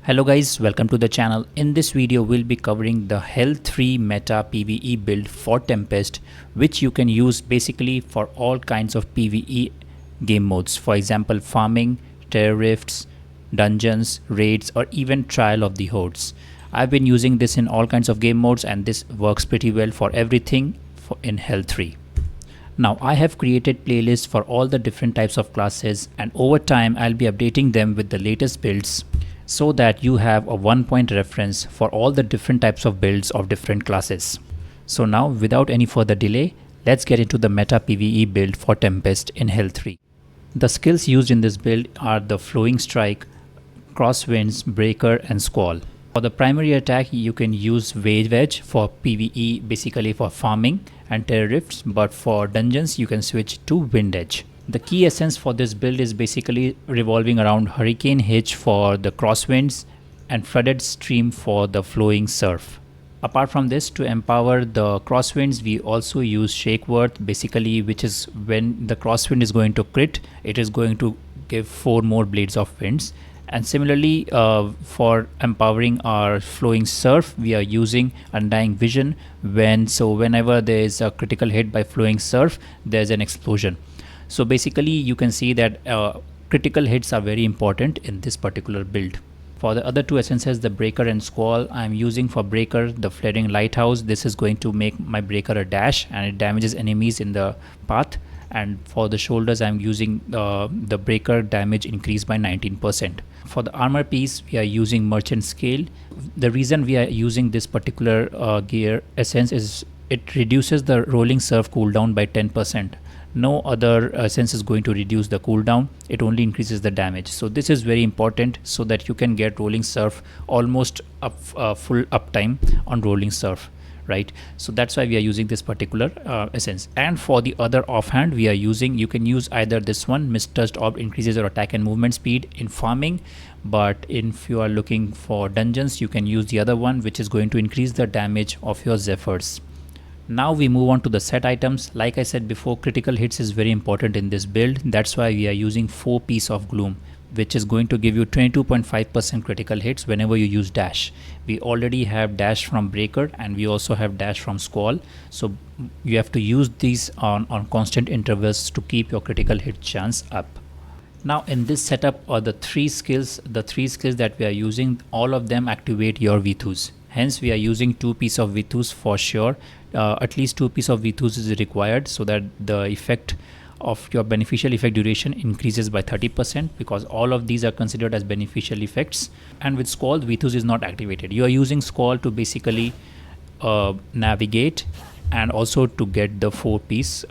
Hello guys, welcome to the channel. In this video we'll be covering the Hell 3 meta PvE build for Tempest, which you can use basically for all kinds of PvE game modes. For example, farming, terror rifts, dungeons, raids, or even trial of the hordes. I've been using this in all kinds of game modes and this works pretty well for everything in Hell 3. Now I have created playlists for all the different types of classes, and over time I'll be updating them with the latest builds so that you have a one-point reference for all the different types of builds of different classes. So now, without any further delay, let's get into the meta PvE build for Tempest in Hell 3. The skills used in this build are the Flowing Strike, Crosswinds, Breaker and Squall. For the primary attack you can use Wave Edge for PvE, basically for farming and terror rifts, but for dungeons you can switch to Wind Edge. The key essence for this build is basically revolving around Hurricane Hitch for the crosswinds and Flooded Stream for the flowing surf. Apart from this, to empower the crosswinds, we also use Shake Worth, basically, which is when the crosswind is going to crit, it is going to give 4 more blades of winds. And similarly, for empowering our flowing surf, we are using Undying Vision. Whenever there is a critical hit by flowing surf, there's an explosion. So basically you can see that critical hits are very important in this particular build. For the other two essences, the Breaker and Squall, I am using for Breaker the Flaring Lighthouse. This is going to make my Breaker a dash and it damages enemies in the path. And for the shoulders I am using the Breaker damage increased by 19%. For the armor piece we are using Merchant Scale. The reason we are using this particular gear essence is it reduces the Rolling Surf cooldown by 10%. No other essence is going to reduce the cooldown, it only increases the damage. So this is very important so that you can get Rolling Surf almost full uptime on Rolling Surf, right? So that's why we are using this particular essence. And for the other offhand we are using, you can use either this one, Mistouched Orb increases your attack and movement speed in farming, but if you are looking for dungeons you can use the other one, which is going to increase the damage of your Zephyrs. Now we move on to the set items. Like I said before, critical hits is very important in this build. That's why we are using 4 Piece of Gloom, which is going to give you 22.5% critical hits whenever you use dash. We already have dash from Breaker and we also have dash from Squall. So you have to use these on constant intervals to keep your critical hit chance up. Now in this setup are the three skills that we are using, all of them activate your V2s. Hence we are using 2 Piece of V2s for sure. At least 2 Piece of V2s is required so that the effect of your beneficial effect duration increases by 30%, because all of these are considered as beneficial effects. And with Squall, V2s is not activated. You are using Squall to basically navigate and also to get the 4 piece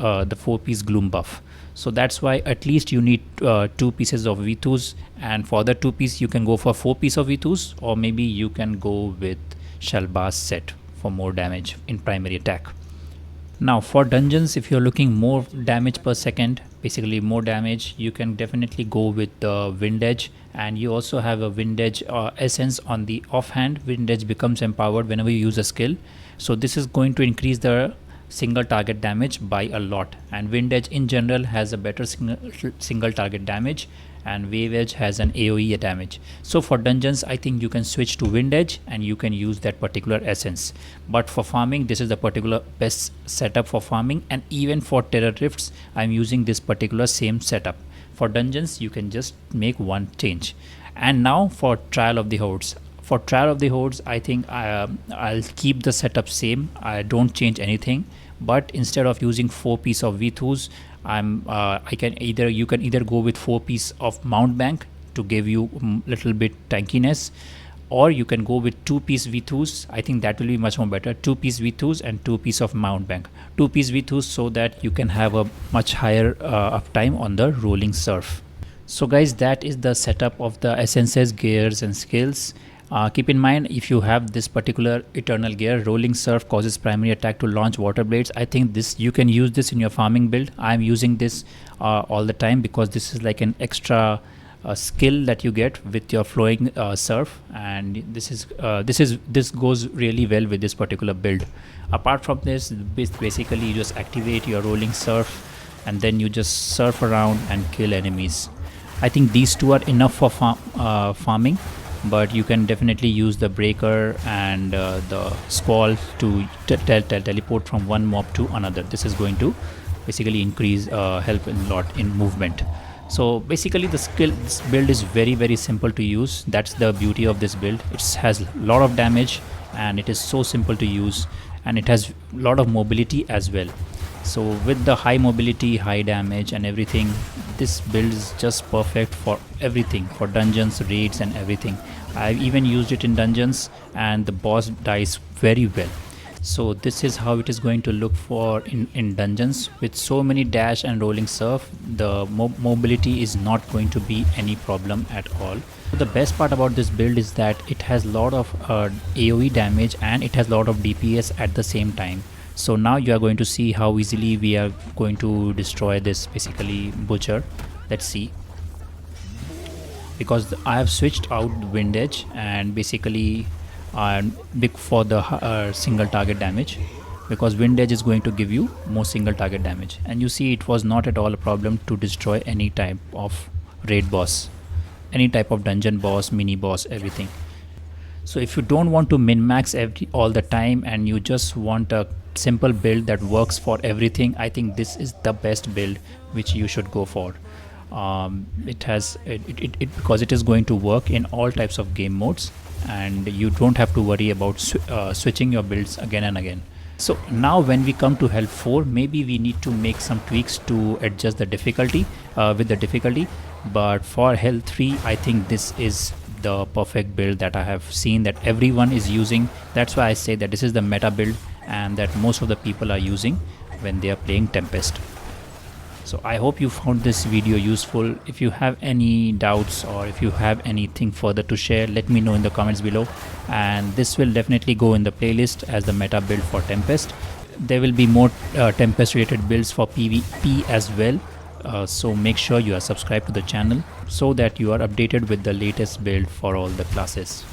gloom buff. So that's why at least you need 2 pieces of V2s, and for the 2 piece you can go for 4 piece of V2s, or maybe you can go with Shalbaz set for more damage in primary attack. Now for dungeons, if you're looking more damage per second, basically more damage, you can definitely go with the Wind Edge, and you also have a Wind Edge essence on the offhand. Wind Edge becomes empowered whenever you use a skill, so this is going to increase the single target damage by a lot, and Wind Edge in general has a better single target damage, and Wave Edge has an AoE damage. So for dungeons I think you can switch to Wind Edge and you can use that particular essence. But for farming, this is the particular best setup for farming, and even for terror rifts I'm using this particular same setup. For dungeons you can just make one change. And now for Trial of the Hordes. For Trial of the Hordes I think I'll keep the setup same. I don't change anything, but instead of using 4 Piece of V2s, you can either go with 4 Piece of Mount Bank to give you little bit tankiness, or you can go with 2 Piece V2s. I think that will be much more better. 2 Piece V2s and 2 Piece of Mount Bank. 2 Piece V2s so that you can have a much higher uptime on the Rolling Surf. So guys, that is the setup of the essences, gears and skills. Keep in mind, if you have this particular Eternal Gear, Rolling Surf causes primary attack to launch water blades. I think you can use this in your farming build. I'm using this all the time because this is like an extra skill that you get with your flowing surf, and this goes really well with this particular build. Apart from this, basically you just activate your Rolling Surf and then you just surf around and kill enemies. I think these two are enough for farming. but you can definitely use the breaker and the squall to teleport from one mob to another. This is going to basically increase help a lot in movement. So basically this build is very simple to use. That's the beauty of this build. It has a lot of damage and it is so simple to use, and it has a lot of mobility as well. So with the high mobility, high damage and everything, this build is just perfect for everything, for dungeons, raids and everything. I've even used it in dungeons and the boss dies very well. So this is how it is going to look for in dungeons. With so many dash and rolling surf, the mobility is not going to be any problem at all. So the best part about this build is that it has a lot of AoE damage and it has a lot of DPS at the same time. So now you are going to see how easily we are going to destroy this basically butcher. Let's see. Because I have switched out wind edge and basically big for the single target damage, because wind edge is going to give you more single target damage. And you see it was not at all a problem to destroy any type of raid boss, any type of dungeon boss, mini boss, everything. So if you don't want to min max all the time and you just want a simple build that works for everything, I think this is the best build which you should go for. Because it is going to work in all types of game modes, and you don't have to worry about switching your builds again and again. So now when we come to Health 4, maybe we need to make some tweaks to adjust the difficulty with the difficulty, but for Health 3 I think this is the perfect build that I have seen that everyone is using. That's why I say that this is the meta build and that most of the people are using when they are playing Tempest. So I hope you found this video useful. If you have any doubts or if you have anything further to share, let me know in the comments below, and this will definitely go in the playlist as the meta build for Tempest. There will be more Tempest related builds for PvP as well, so make sure you are subscribed to the channel so that you are updated with the latest build for all the classes.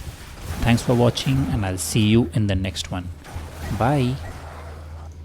Thanks for watching and I'll see you in the next one. Bye.